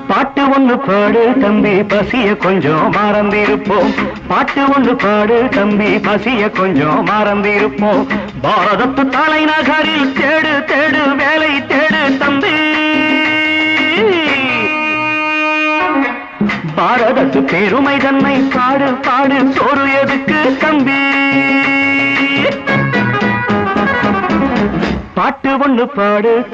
பாட்டு ஒண்ணு பாடு தம்பி பசிய கொஞ்சம் மறந்திருப்போம். பாட்டு ஒண்ணு பாடு தம்பி பசிய கொஞ்சம் மறந்திருப்போம். பாரதத்து தலைநகரில் தேடு தேடு வேலை தேடு தம்பி. பாரதத்து பெருமை தன்னை பாடு பாடு சோறு எதுக்கு தம்பி. பாட்டு ஒண்ணு பாடு